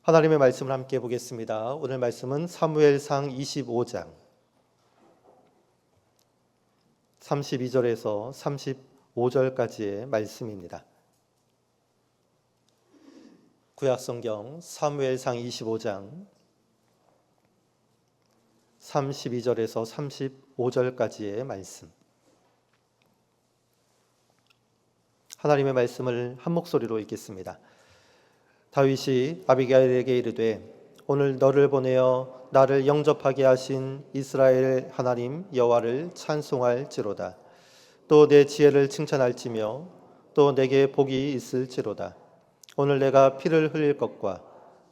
하나님의 말씀을 함께 보겠습니다. 오늘 말씀은 사무엘상 25장 32절에서 35절까지의 말씀입니다. 구약성경 사무엘상 25장 32절에서 35절까지의 말씀. 하나님의 말씀을 한 목소리로 읽겠습니다. 다윗이 아비가일에게 이르되 오늘 너를 보내어 나를 영접하게 하신 이스라엘 하나님 여호와를 찬송할지로다. 또 내 지혜를 칭찬할지며 또 내게 복이 있을지로다. 오늘 내가 피를 흘릴 것과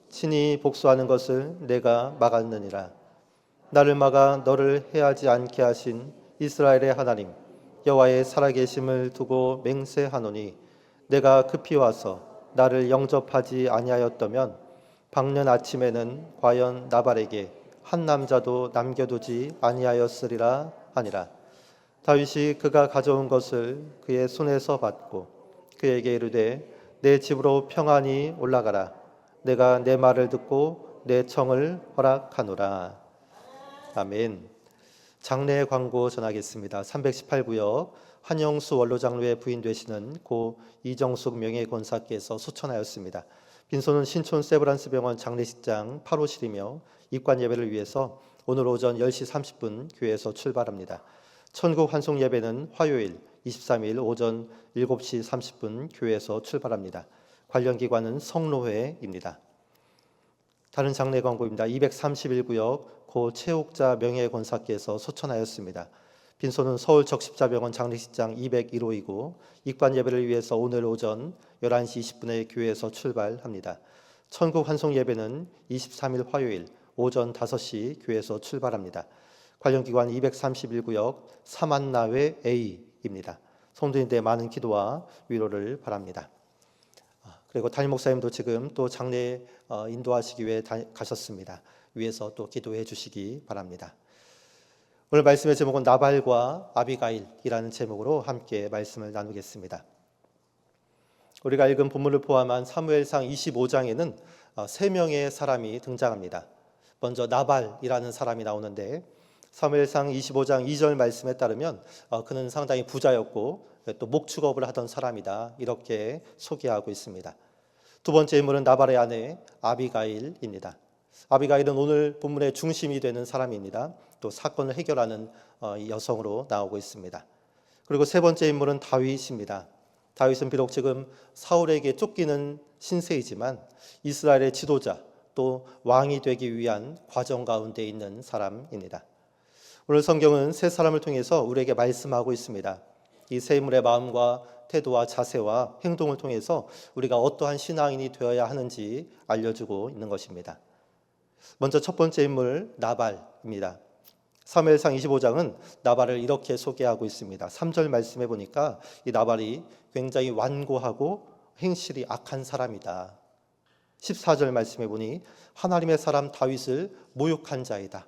친히 복수하는 것을 내가 막았느니라. 나를 막아 너를 해하지 않게 하신 이스라엘의 하나님 여호와의 살아계심을 두고 맹세하노니 내가 급히 와서 나를 영접하지 아니하였다면 밝는 아침에는 과연 나발에게 한 남자도 남겨두지 아니하였으리라 하니라. 다윗이 그가 가져온 것을 그의 손에서 받고 그에게 이르되 내 집으로 평안히 올라가라. 내가 내 말을 듣고 내 청을 허락하노라. 아멘. 장례 광고 전하겠습니다. 318구역 한영수 원로장로의 부인 되시는 고 이정숙 명예권사께서 소천하였습니다. 빈소는 신촌 세브란스 병원 장례식장 8호실이며 입관 예배를 위해서 오늘 오전 10시 30분 교회에서 출발합니다. 천국 환송 예배는 화요일 23일 오전 7시 30분 교회에서 출발합니다. 관련 기관은 성로회입니다. 다른 장례 광고입니다. 231구역 고 최옥자 명예권사께서 소천하였습니다. 빈소는 서울 적십자병원 장례식장 201호이고 입관 예배를 위해서 오늘 오전 11시 20분에 교회에서 출발합니다. 천국 환송 예배는 23일 화요일 오전 5시 교회에서 출발합니다. 관련 기관 231구역 사만나회 A입니다. 성도님들의 많은 기도와 위로를 바랍니다. 그리고 담임 목사님도 지금 또 장례 인도하시기 위해 가셨습니다. 위에서 또 기도해 주시기 바랍니다. 오늘 말씀의 제목은 나발과 아비가일이라는 제목으로 함께 말씀을 나누겠습니다. 우리가 읽은 본문을 포함한 사무엘상 25장에는 3명의 사람이 등장합니다. 먼저 나발이라는 사람이 나오는데 사무엘상 25장 2절 말씀에 따르면 그는 상당히 부자였고 또 목축업을 하던 사람이다, 이렇게 소개하고 있습니다. 두 번째 인물은 나발의 아내 아비가일입니다. 아비가일은 오늘 본문의 중심이 되는 사람입니다. 또 사건을 해결하는 여성으로 나오고 있습니다. 그리고 세 번째 인물은 다윗입니다. 다윗은 비록 지금 사울에게 쫓기는 신세이지만 이스라엘의 지도자 또 왕이 되기 위한 과정 가운데 있는 사람입니다. 오늘 성경은 세 사람을 통해서 우리에게 말씀하고 있습니다. 이 세 인물의 마음과 태도와 자세와 행동을 통해서 우리가 어떠한 신앙인이 되어야 하는지 알려주고 있는 것입니다. 먼저 첫 번째 인물 나발입니다. 사무엘상 25장은 나발을 이렇게 소개하고 있습니다. 3절 말씀해 보니까 이 나발이 굉장히 완고하고 행실이 악한 사람이다. 14절 말씀해 보니 하나님의 사람 다윗을 모욕한 자이다.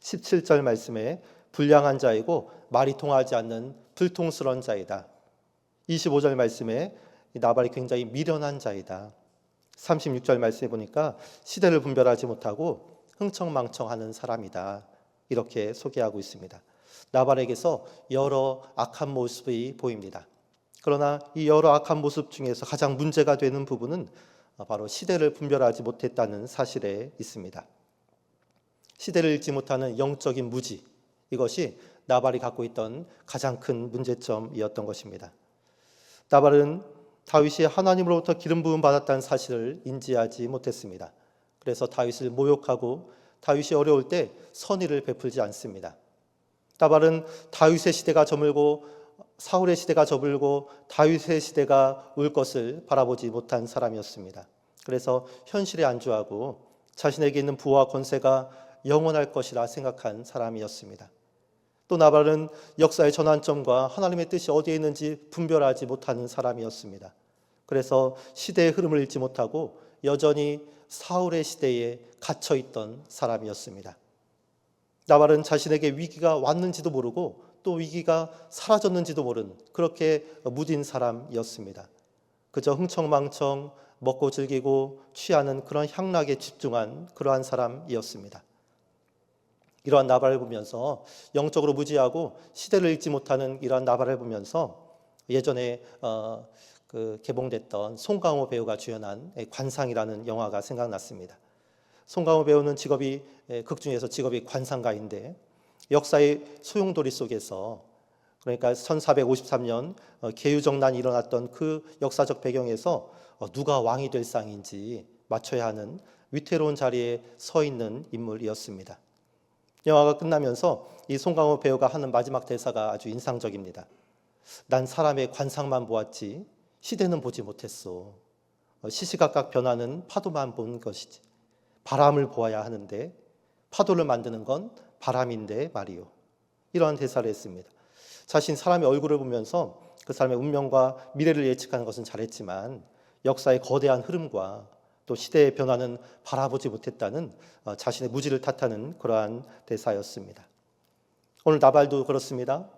17절 말씀에 불량한 자이고 말이 통하지 않는 불통스러운 자이다. 25절 말씀에 이 나발이 굉장히 미련한 자이다. 36절 말씀해 보니까 시대를 분별하지 못하고 흥청망청하는 사람이다, 이렇게 소개하고 있습니다. 나발에게서 여러 악한 모습이 보입니다. 그러나 이 여러 악한 모습 중에서 가장 문제가 되는 부분은 바로 시대를 분별하지 못했다는 사실에 있습니다. 시대를 읽지 못하는 영적인 무지, 이것이 나발이 갖고 있던 가장 큰 문제점이었던 것입니다. 나발은 다윗이 하나님으로부터 기름 부음 받았다는 사실을 인지하지 못했습니다. 그래서 다윗을 모욕하고 다윗이 어려울 때 선의를 베풀지 않습니다. 나발은 다윗의 시대가 저물고 사울의 시대가 저물고 다윗의 시대가 올 것을 바라보지 못한 사람이었습니다. 그래서 현실에 안주하고 자신에게 있는 부와 권세가 영원할 것이라 생각한 사람이었습니다. 또 나발은 역사의 전환점과 하나님의 뜻이 어디에 있는지 분별하지 못하는 사람이었습니다. 그래서 시대의 흐름을 읽지 못하고 여전히 사울의 시대에 갇혀있던 사람이었습니다. 나발은 자신에게 위기가 왔는지도 모르고 또 위기가 사라졌는지도 모르는 그렇게 무딘 사람이었습니다. 그저 흥청망청 먹고 즐기고 취하는 그런 향락에 집중한 그러한 사람이었습니다. 이러한 나발을 보면서 영적으로 무지하고 시대를 읽지 못하는 이러한 나발을 보면서 예전에 개봉됐던 송강호 배우가 주연한 관상이라는 영화가 생각났습니다. 송강호 배우는 극 중에서 직업이 관상가인데 역사의 소용돌이 속에서, 그러니까 1453년 계유정난이 일어났던 그 역사적 배경에서 누가 왕이 될 상인지 맞춰야 하는 위태로운 자리에 서 있는 인물이었습니다. 영화가 끝나면서 이 송강호 배우가 하는 마지막 대사가 아주 인상적입니다. 난 사람의 관상만 보았지 시대는 보지 못했소. 시시각각 변하는 파도만 본 것이지. 바람을 보아야 하는데 파도를 만드는 건 바람인데 말이요. 이러한 대사를 했습니다. 자신 사람의 얼굴을 보면서 그 사람의 운명과 미래를 예측하는 것은 잘했지만 역사의 거대한 흐름과 또 시대의 변화는 바라보지 못했다는 자신의 무지를 탓하는 그러한 대사였습니다. 오늘 나발도 그렇습니다.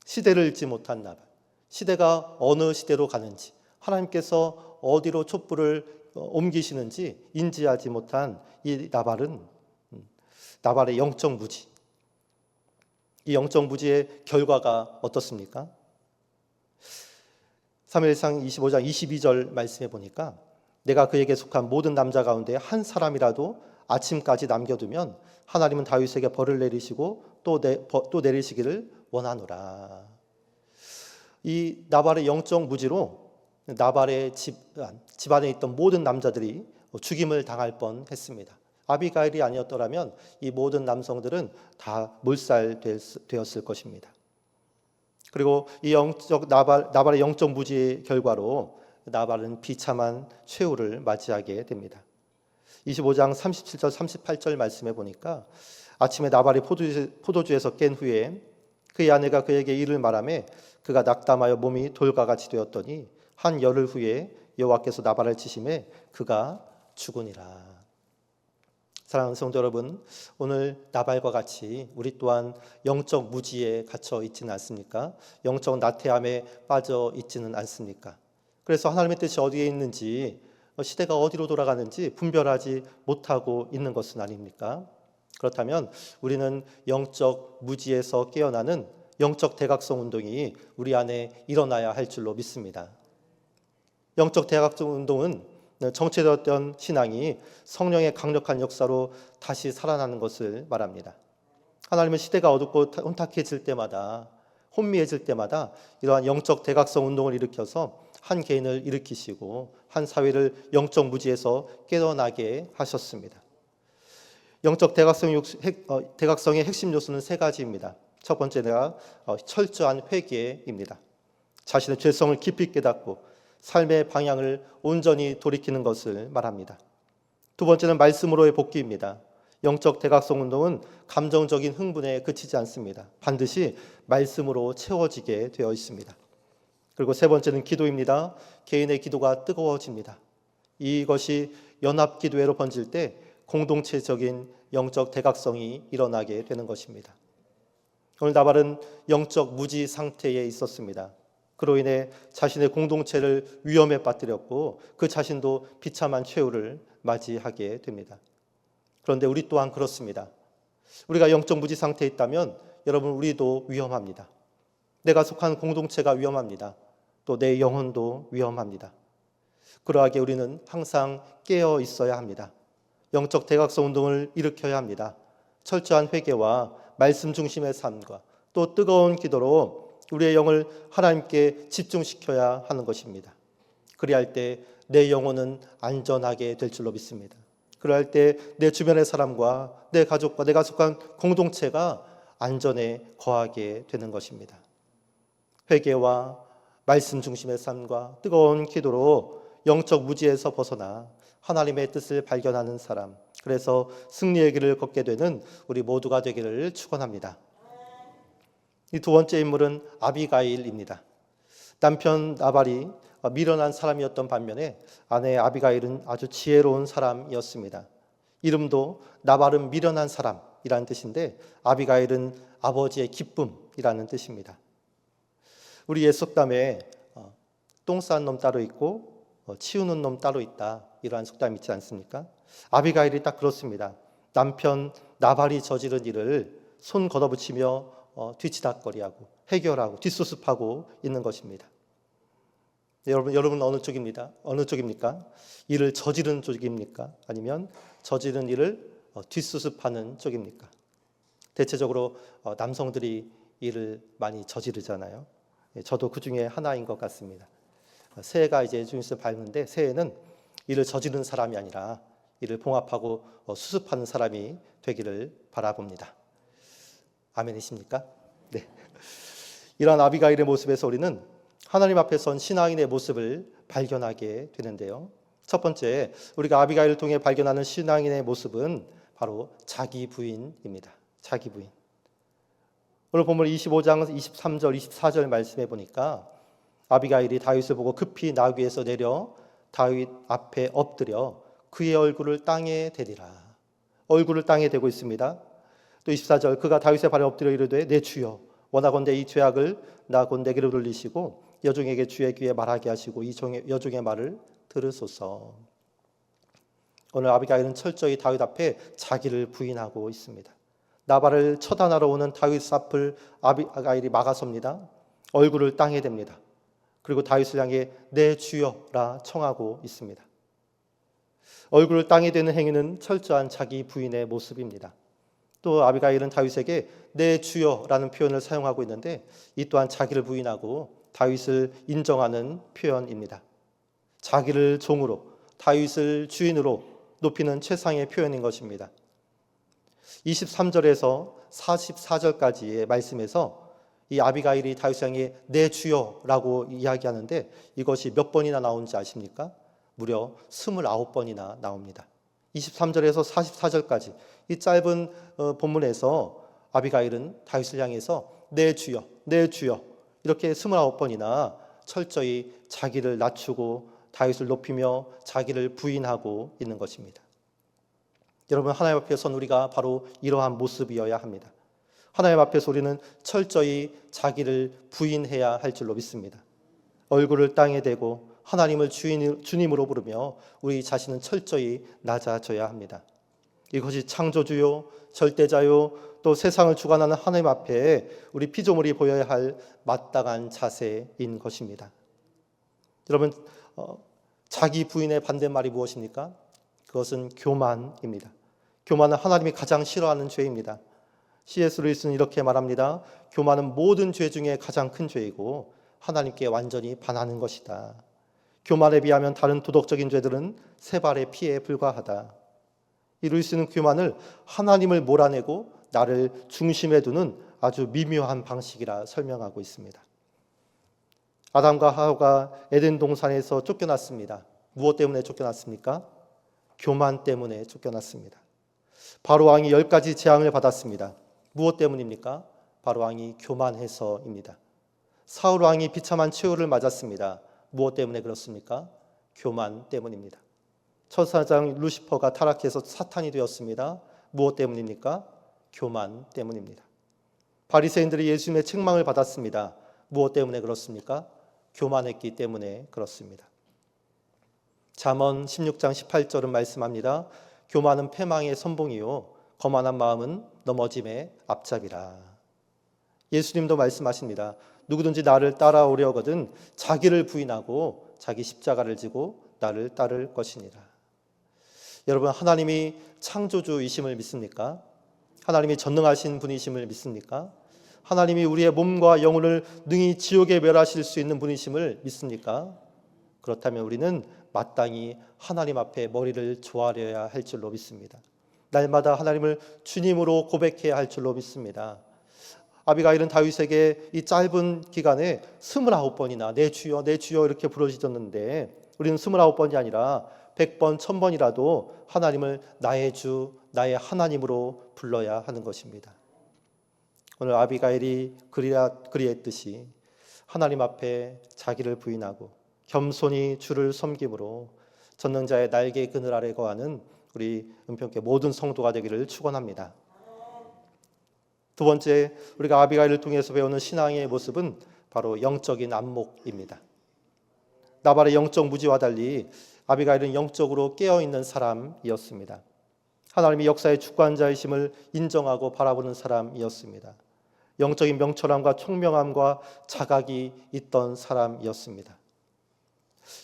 시대를 읽지 못한 나발, 시대가 어느 시대로 가는지, 하나님께서 어디로 촛불을 옮기시는지 인지하지 못한 이 나발은 나발의 영적 무지, 이 영적 무지의 결과가 어떻습니까? 사무엘상 25장 22절 말씀해 보니까 내가 그에게 속한 모든 남자 가운데 한 사람이라도 아침까지 남겨두면 하나님은 다윗에게 벌을 내리시고 또 내리시기를 원하노라. 이 나발의 영적 무지로 나발의 집안에 있던 모든 남자들이 죽임을 당할 뻔했습니다. 아비가일이 아니었더라면 이 모든 남성들은 다 몰살되었을 것입니다. 그리고 이 나발의 영적 무지의 결과로 나발은 비참한 최후를 맞이하게 됩니다. 25장 37절 38절 말씀해 보니까 아침에 나발이 포도주에서 깬 후에 그의 아내가 그에게 이를 말하매 그가 낙담하여 몸이 돌과 같이 되었더니 한 열흘 후에 여호와께서 나발을 치심에 그가 죽으니라. 사랑하는 성도 여러분, 오늘 나발과 같이 우리 또한 영적 무지에 갇혀 있지는 않습니까? 영적 나태함에 빠져 있지는 않습니까? 그래서 하나님의 뜻이 어디에 있는지, 시대가 어디로 돌아가는지 분별하지 못하고 있는 것은 아닙니까? 그렇다면 우리는 영적 무지에서 깨어나는 영적 대각성 운동이 우리 안에 일어나야 할 줄로 믿습니다. 영적 대각성 운동은 정체되었던 신앙이 성령의 강력한 역사로 다시 살아나는 것을 말합니다. 하나님은 시대가 어둡고 혼탁해질 때마다, 혼미해질 때마다 이러한 영적 대각성 운동을 일으켜서 한 개인을 일으키시고 한 사회를 영적 무지에서 깨어나게 하셨습니다. 영적 대각성의 핵심 요소는 세 가지입니다. 첫 번째가 철저한 회개입니다. 자신의 죄성을 깊이 깨닫고 삶의 방향을 온전히 돌이키는 것을 말합니다. 두 번째는 말씀으로의 복귀입니다. 영적 대각성 운동은 감정적인 흥분에 그치지 않습니다. 반드시 말씀으로 채워지게 되어 있습니다. 그리고 세 번째는 기도입니다. 개인의 기도가 뜨거워집니다. 이것이 연합기도회로 번질 때 공동체적인 영적 대각성이 일어나게 되는 것입니다. 오늘 나발은 영적 무지 상태에 있었습니다. 그로 인해 자신의 공동체를 위험에 빠뜨렸고 그 자신도 비참한 최후를 맞이하게 됩니다. 그런데 우리 또한 그렇습니다. 우리가 영적 무지 상태에 있다면 여러분, 우리도 위험합니다. 내가 속한 공동체가 위험합니다. 또 내 영혼도 위험합니다. 그러하게 우리는 항상 깨어 있어야 합니다. 영적 대각성 운동을 일으켜야 합니다. 철저한 회개와 말씀 중심의 삶과 또 뜨거운 기도로 우리의 영을 하나님께 집중시켜야 하는 것입니다. 그리할 때 내 영혼은 안전하게 될 줄로 믿습니다. 그럴 때 내 주변의 사람과 내 가족과 내가 속한 공동체가 안전에 거하게 되는 것입니다. 회개와 말씀 중심의 삶과 뜨거운 기도로 영적 무지에서 벗어나 하나님의 뜻을 발견하는 사람, 그래서 승리의 길을 걷게 되는 우리 모두가 되기를 축원합니다. 이 두 번째 인물은 아비가일입니다. 남편 나발이 미련한 사람이었던 반면에 아내 아비가일은 아주 지혜로운 사람이었습니다. 이름도 나발은 미련한 사람이라는 뜻인데 아비가일은 아버지의 기쁨이라는 뜻입니다. 우리 옛속담에 똥 싼 놈 따로 있고 치우는 놈 따로 있다. 이러한 속담이 있지 않습니까? 아비가일이 딱 그렇습니다. 남편 나발이 저지른 일을 손 걷어붙이며 뒤치다꺼리하고 해결하고 뒷수습하고 있는 것입니다. 여러분 어느 쪽입니다? 어느 쪽입니까? 일을 저지른 쪽입니까? 아니면 저지른 일을 뒷수습하는 쪽입니까? 대체적으로 남성들이 일을 많이 저지르잖아요. 저도 그 중에 하나인 것 같습니다. 새해가 이제 중에서 밝는데 새해는 일을 저지른 사람이 아니라 일을 봉합하고 수습하는 사람이 되기를 바라봅니다. 아멘이십니까? 네. 이러한 아비가일의 모습에서 우리는 하나님 앞에 선 신앙인의 모습을 발견하게 되는데요. 첫 번째, 우리가 아비가일을 통해 발견하는 신앙인의 모습은 바로 자기 부인입니다. 자기 부인. 오늘 본문 25장 23절, 24절 말씀해 보니까 아비가일이 다윗을 보고 급히 나귀에서 내려 다윗 앞에 엎드려 그의 얼굴을 땅에 대리라. 얼굴을 땅에 대고 있습니다. 또 24절, 그가 다윗의 발에 엎드려 이르되 내 주여 원하건대 이 죄악을 나 곧 내게로 돌리시고 여종에게 주의 귀에 말하게 하시고 이 여종의 말을 들으소서. 오늘 아비가일은 철저히 다윗 앞에 자기를 부인하고 있습니다. 나발을 처단하러 오는 다윗 앞을 아비가일이 막아섭니다. 얼굴을 땅에 댑니다. 그리고 다윗을 향해 내 주여라 청하고 있습니다. 얼굴을 땅에 대는 행위는 철저한 자기 부인의 모습입니다. 또 아비가일은 다윗에게 내 주여라는 표현을 사용하고 있는데 이 또한 자기를 부인하고 다윗을 인정하는 표현입니다. 자기를 종으로 다윗을 주인으로 높이는 최상의 표현인 것입니다. 23절에서 44절까지의 말씀에서 이 아비가일이 다윗을 향해 내 주여라고 이야기하는데 이것이 몇 번이나 나오는지 아십니까? 무려 29번이나 나옵니다. 23절에서 44절까지 이 짧은 본문에서 아비가일은 다윗을 향해서 내 주여, 내 주여 이렇게 29번이나 철저히 자기를 낮추고 다윗을 높이며 자기를 부인하고 있는 것입니다. 여러분, 하나님 앞에서는 우리가 바로 이러한 모습이어야 합니다. 하나님 앞에서 우리는 철저히 자기를 부인해야 할 줄로 믿습니다. 얼굴을 땅에 대고 하나님을 주님으로 부르며 우리 자신은 철저히 낮아져야 합니다. 이것이 창조주요, 절대자요, 또 세상을 주관하는 하나님 앞에 우리 피조물이 보여야 할 마땅한 자세인 것입니다. 여러분, 자기 부인의 반대말이 무엇입니까? 그것은 교만입니다. 교만은 하나님이 가장 싫어하는 죄입니다. C.S. 루이스는 이렇게 말합니다. 교만은 모든 죄 중에 가장 큰 죄이고 하나님께 완전히 반하는 것이다. 교만에 비하면 다른 도덕적인 죄들은 세 발의 피에 불과하다. 이 루이스는 교만을 하나님을 몰아내고 나를 중심에 두는 아주 미묘한 방식이라 설명하고 있습니다. 아담과 하와가 에덴 동산에서 쫓겨났습니다. 무엇 때문에 쫓겨났습니까? 교만 때문에 쫓겨났습니다. 바로 왕이 10가지 재앙을 받았습니다. 무엇 때문입니까? 바로 왕이 교만해서입니다. 사울 왕이 비참한 최후를 맞았습니다. 무엇 때문에 그렇습니까? 교만 때문입니다. 천사장 루시퍼가 타락해서 사탄이 되었습니다. 무엇 때문입니까? 교만 때문입니다. 바리새인들이 예수님의 책망을 받았습니다. 무엇 때문에 그렇습니까? 교만했기 때문에 그렇습니다. 잠언 16장 18절은 말씀합니다. 교만은 패망의 선봉이요 거만한 마음은 넘어짐의 앞잡이라. 예수님도 말씀하십니다. 누구든지 나를 따라오려거든 자기를 부인하고 자기 십자가를 지고 나를 따를 것이니라. 여러분, 하나님이 창조주이심을 믿습니까? 하나님이 전능하신 분이심을 믿습니까? 하나님이 우리의 몸과 영혼을 능히 지옥에 멸하실 수 있는 분이심을 믿습니까? 그렇다면 우리는 마땅히 하나님 앞에 머리를 조아려야 할 줄로 믿습니다. 날마다 하나님을 주님으로 고백해야 할 줄로 믿습니다. 아비가일은 다윗에게 이 짧은 기간에 29번이나 내 주여 내 주여 이렇게 부르짖었는데 우리는 29번이 아니라 100번 1000번이라도 하나님을 나의 주 나의 하나님으로 불러야 하는 것입니다. 오늘 아비가일이 그리했듯이 하나님 앞에 자기를 부인하고 겸손히 주를 섬김으로 전능자의 날개 그늘 아래 거하는 우리 은평교회 모든 성도가 되기를 축원합니다. 두 번째, 우리가 아비가일을 통해서 배우는 신앙의 모습은 바로 영적인 안목입니다. 나발의 영적 무지와 달리 아비가일은 영적으로 깨어있는 사람이었습니다. 하나님이 역사의 주관자이심을 인정하고 바라보는 사람이었습니다. 영적인 명철함과 총명함과 자각이 있던 사람이었습니다.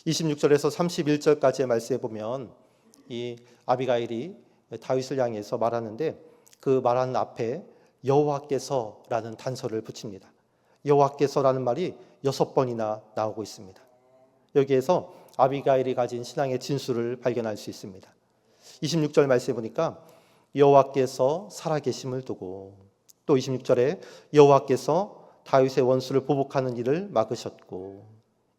26절에서 31절까지의 말씀에 보면 이 아비가일이 다윗을 향해서 말하는데 그 말하는 앞에 여호와께서라는 단서를 붙입니다. 여호와께서라는 말이 6번이나 나오고 있습니다. 여기에서 아비가일이 가진 신앙의 진수를 발견할 수 있습니다. 26절 말씀에 보니까 여호와께서 살아계심을 두고, 또 26절에 여호와께서 다윗의 원수를 보복하는 일을 막으셨고,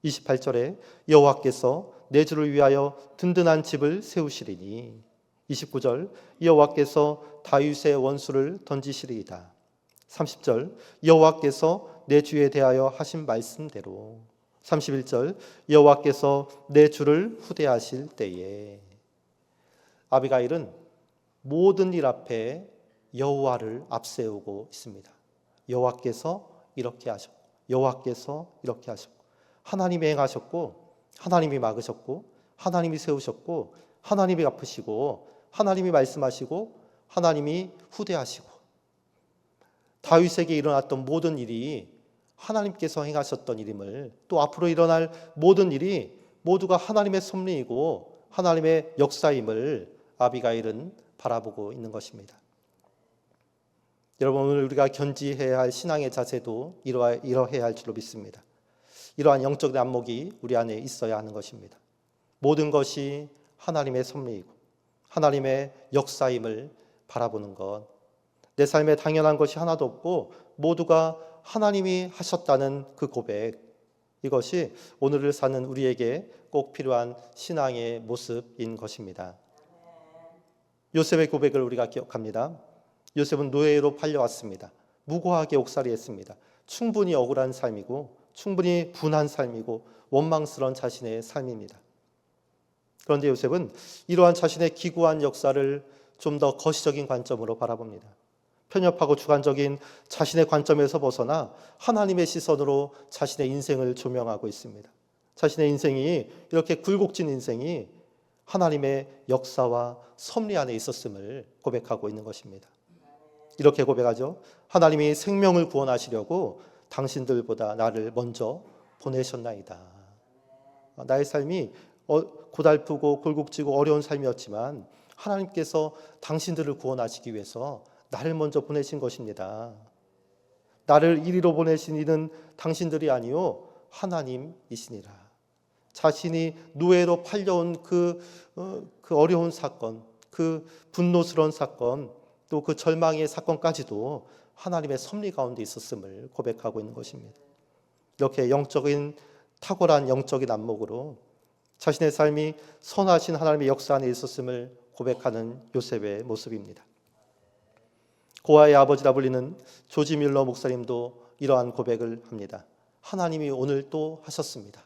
28절에 여호와께서 내 주를 위하여 든든한 집을 세우시리니, 29절 여호와께서 다윗의 원수를 던지시리이다. 30절 여호와께서 내 주에 대하여 하신 말씀대로, 31절 여호와께서 내 주를 후대하실 때에. 아비가일은 모든 일 앞에 여호와를 앞세우고 있습니다. 여호와께서 이렇게 하셨고, 여호와께서 이렇게 하셨고, 하나님이 행하셨고, 하나님이 막으셨고, 하나님이 세우셨고, 하나님이 갚으시고, 하나님이 말씀하시고, 하나님이 후대하시고, 다윗에게 일어났던 모든 일이 하나님께서 행하셨던 일임을, 또 앞으로 일어날 모든 일이 모두가 하나님의 섭리이고 하나님의 역사임을 아비가일은 바라보고 있는 것입니다. 여러분, 오늘 우리가 견지해야 할 신앙의 자세도 이러해야 할 줄로 믿습니다. 이러한 영적 안목이 우리 안에 있어야 하는 것입니다. 모든 것이 하나님의 섭리이고 하나님의 역사임을 바라보는 것, 내 삶에 당연한 것이 하나도 없고 모두가 하나님이 하셨다는 그 고백, 이것이 오늘을 사는 우리에게 꼭 필요한 신앙의 모습인 것입니다. 요셉의 고백을 우리가 기억합니다. 요셉은 노예로 팔려왔습니다. 무고하게 옥살이했습니다. 충분히 억울한 삶이고 충분히 분한 삶이고 원망스러운 자신의 삶입니다. 그런데 요셉은 이러한 자신의 기구한 역사를 좀 더 거시적인 관점으로 바라봅니다. 편협하고 주관적인 자신의 관점에서 벗어나 하나님의 시선으로 자신의 인생을 조명하고 있습니다. 자신의 인생이, 이렇게 굴곡진 인생이 하나님의 역사와 섭리 안에 있었음을 고백하고 있는 것입니다. 이렇게 고백하죠. 하나님이 생명을 구원하시려고 당신들보다 나를 먼저 보내셨나이다. 나의 삶이 고달프고 골국지고 어려운 삶이었지만 하나님께서 당신들을 구원하시기 위해서 나를 먼저 보내신 것입니다. 나를 이리로 보내신 이는 당신들이 아니요 하나님이시니라. 자신이 노예로 팔려온 그 어려운 사건, 그 분노스러운 사건, 또 그 절망의 사건까지도 하나님의 섭리 가운데 있었음을 고백하고 있는 것입니다. 이렇게 영적인 탁월한 영적인 안목으로 자신의 삶이 선하신 하나님의 역사 안에 있었음을 고백하는 요셉의 모습입니다. 고아의 아버지라 불리는 조지 뮬러 목사님도 이러한 고백을 합니다. 하나님이 오늘 또 하셨습니다.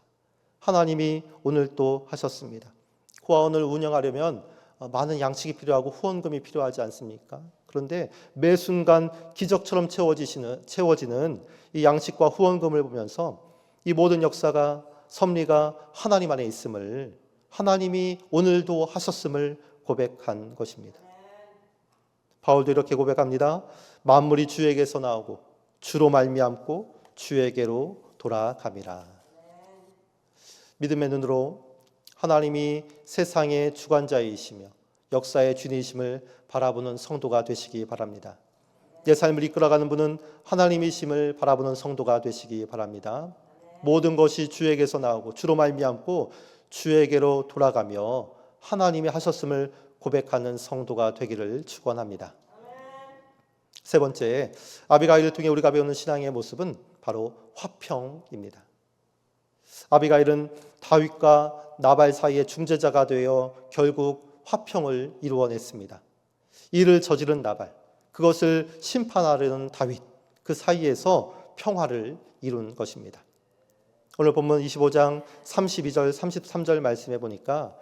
하나님이 오늘 또 하셨습니다. 고아원을 운영하려면 많은 양식이 필요하고 후원금이 필요하지 않습니까? 그런데 매 순간 기적처럼 채워지는 이 양식과 후원금을 보면서 이 모든 역사가, 섭리가 하나님 안에 있음을, 하나님이 오늘도 하셨음을 고백한 것입니다. 바울도 이렇게 고백합니다. 만물이 주에게서 나오고 주로 말미암고 주에게로 돌아감이라. 믿음의 눈으로 하나님이 세상의 주관자이시며 역사의 주인이심을 바라보는 성도가 되시기 바랍니다. 내 삶을 이끌어가는 분은 하나님이심을 바라보는 성도가 되시기 바랍니다. 모든 것이 주에게서 나오고 주로 말미암고 주에게로 돌아가며 하나님이 하셨음을 고백하는 성도가 되기를 축원합니다. 세 번째, 아비가일을 통해 우리가 배우는 신앙의 모습은 바로 화평입니다. 아비가일은 다윗과 나발 사이의 중재자가 되어 결국 화평을 이루어냈습니다. 이를 저지른 나발, 그것을 심판하려는 다윗, 그 사이에서 평화를 이룬 것입니다. 오늘 본문 25장 32절 33절 말씀해 보니까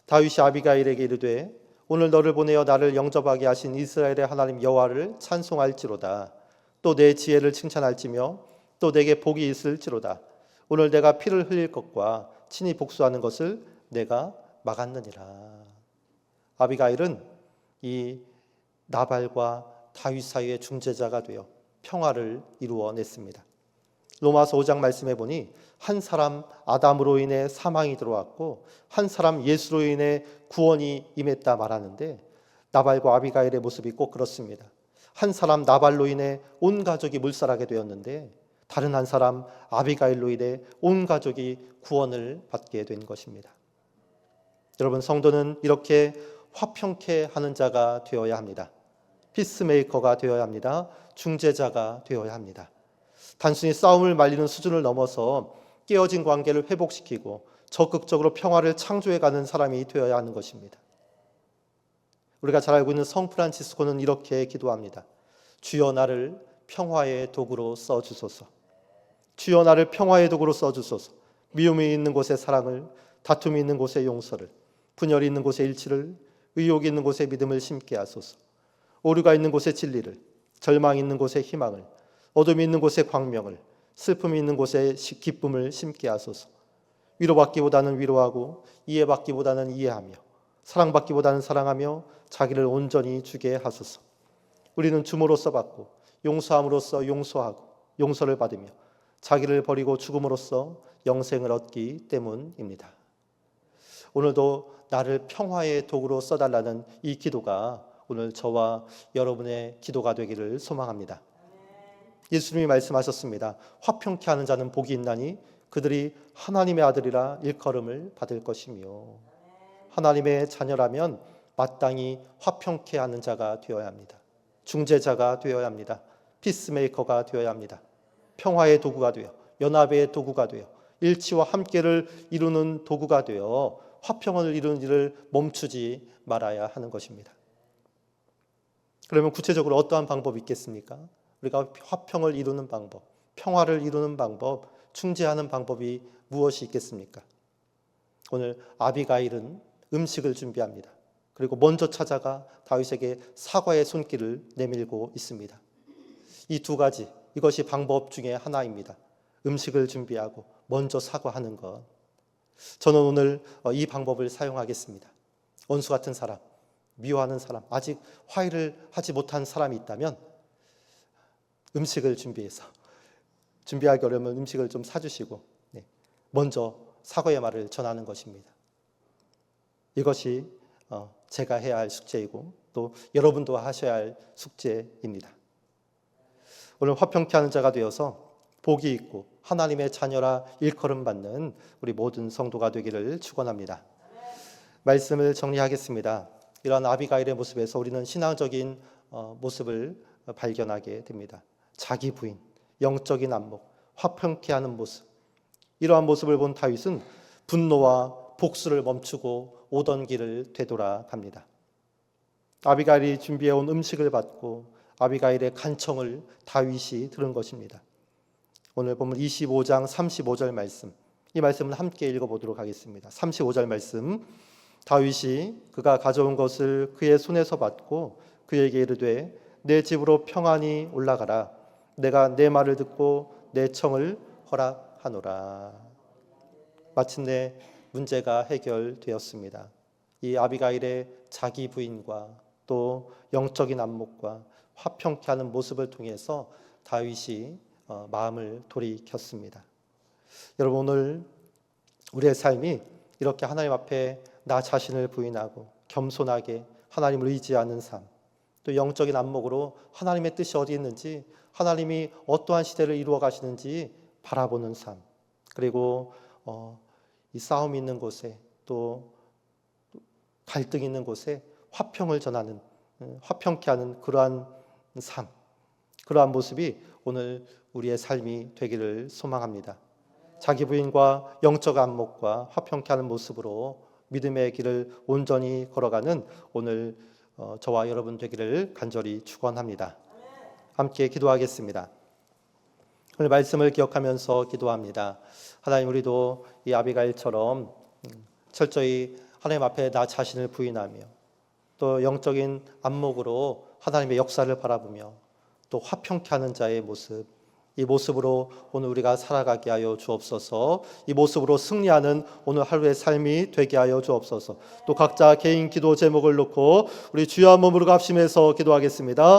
다윗이 아비가일에게 이르되 오늘 너를 보내어 나를 영접하게 하신 이스라엘의 하나님 여호와를 찬송할지로다. 또 내 지혜를 칭찬할지며 또 내게 복이 있을지로다. 오늘 내가 피를 흘릴 것과 친히 복수하는 것을 내가 막았느니라. 아비가일은 이 나발과 다윗 사이의 중재자가 되어 평화를 이루어냈습니다. 로마서 5장 말씀해 보니 한 사람 아담으로 인해 사망이 들어왔고 한 사람 예수로 인해 구원이 임했다 말하는데, 나발과 아비가일의 모습이 꼭 그렇습니다. 한 사람 나발로 인해 온 가족이 물살하게 되었는데, 다른 한 사람 아비가일로 인해 온 가족이 구원을 받게 된 것입니다. 여러분, 성도는 이렇게 화평케 하는 자가 되어야 합니다. 피스메이커가 되어야 합니다. 중재자가 되어야 합니다. 단순히 싸움을 말리는 수준을 넘어서 깨어진 관계를 회복시키고 적극적으로 평화를 창조해가는 사람이 되어야 하는 것입니다. 우리가 잘 알고 있는 성 프란치스코는 이렇게 기도합니다. 주여 나를 평화의 도구로 써주소서. 주여 나를 평화의 도구로 써주소서. 미움이 있는 곳에 사랑을, 다툼이 있는 곳에 용서를, 분열이 있는 곳에 일치를, 의욕이 있는 곳에 믿음을 심게 하소서. 오류가 있는 곳에 진리를, 절망이 있는 곳에 희망을, 어둠이 있는 곳에 광명을, 슬픔이 있는 곳에 기쁨을 심게 하소서. 위로받기보다는 위로하고 이해받기보다는 이해하며 사랑받기보다는 사랑하며 자기를 온전히 주게 하소서. 우리는 줌으로써 받고 용서함으로써 용서하고 용서를 받으며 자기를 버리고 죽음으로써 영생을 얻기 때문입니다. 오늘도 나를 평화의 도구로 써달라는 이 기도가 오늘 저와 여러분의 기도가 되기를 소망합니다. 예수님이 말씀하셨습니다. 화평케 하는 자는 복이 있나니 그들이 하나님의 아들이라 일컬음을 받을 것이며, 하나님의 자녀라면 마땅히 화평케 하는 자가 되어야 합니다. 중재자가 되어야 합니다. 피스메이커가 되어야 합니다. 평화의 도구가 되어, 연합의 도구가 되어, 일치와 함께를 이루는 도구가 되어 화평을 이루는 일을 멈추지 말아야 하는 것입니다. 그러면 구체적으로 어떠한 방법이 있겠습니까? 우리가 화평을 이루는 방법, 평화를 이루는 방법, 중재하는 방법이 무엇이 있겠습니까? 오늘 아비가일은 음식을 준비합니다. 그리고 먼저 찾아가 다윗에게 사과의 손길을 내밀고 있습니다. 이 두 가지, 이것이 방법 중에 하나입니다. 음식을 준비하고 먼저 사과하는 것. 저는 오늘 이 방법을 사용하겠습니다. 원수 같은 사람, 미워하는 사람, 아직 화해를 하지 못한 사람이 있다면 음식을 준비하기 어려우면 음식을 좀 사주시고 먼저 사과의 말을 전하는 것입니다. 이것이 제가 해야 할 숙제이고 또 여러분도 하셔야 할 숙제입니다. 오늘 화평케 하는 자가 되어서 복이 있고 하나님의 자녀라 일컬음 받는 우리 모든 성도가 되기를 축원합니다. 말씀을 정리하겠습니다. 이러한 아비가일의 모습에서 우리는 신앙적인 모습을 발견하게 됩니다. 자기 부인, 영적인 안목, 화평케 하는 모습. 이러한 모습을 본 다윗은 분노와 복수를 멈추고 오던 길을 되돌아갑니다. 아비가일이 준비해온 음식을 받고 아비가일의 간청을 다윗이 들은 것입니다. 오늘 보면 25장 35절 말씀, 이 말씀을 함께 읽어보도록 하겠습니다. 35절 말씀, 다윗이 그가 가져온 것을 그의 손에서 받고 그에게 이르되 내 집으로 평안히 올라가라. 내가 내 말을 듣고 내 청을 허락하노라. 마침내 문제가 해결되었습니다. 이 아비가일의 자기 부인과 또 영적인 안목과 화평케 하는 모습을 통해서 다윗이 마음을 돌이켰습니다. 여러분, 오늘 우리의 삶이 이렇게 하나님 앞에 나 자신을 부인하고 겸손하게 하나님을 의지하는 삶, 또 영적인 안목으로 하나님의 뜻이 어디 있는지, 하나님이 어떠한 시대를 이루어 가시는지 바라보는 삶, 그리고 이 싸움이 있는 곳에 또 갈등이 있는 곳에 화평을 전하는, 화평케 하는 그러한 삶, 그러한 모습이 오늘 우리의 삶이 되기를 소망합니다. 자기 부인과 영적 안목과 화평케 하는 모습으로 믿음의 길을 온전히 걸어가는 오늘 저와 여러분 되기를 간절히 축원합니다. 함께 기도하겠습니다. 오늘 말씀을 기억하면서 기도합니다. 하나님, 우리도 이 아비가일처럼 철저히 하나님 앞에 나 자신을 부인하며 또 영적인 안목으로 하나님의 역사를 바라보며 또 화평케 하는 자의 모습, 이 모습으로 오늘 우리가 살아가게 하여 주옵소서. 이 모습으로 승리하는 오늘 하루의 삶이 되게 하여 주옵소서. 또 각자 개인 기도 제목을 놓고 우리 주여 한 몸으로 합심해서 기도하겠습니다.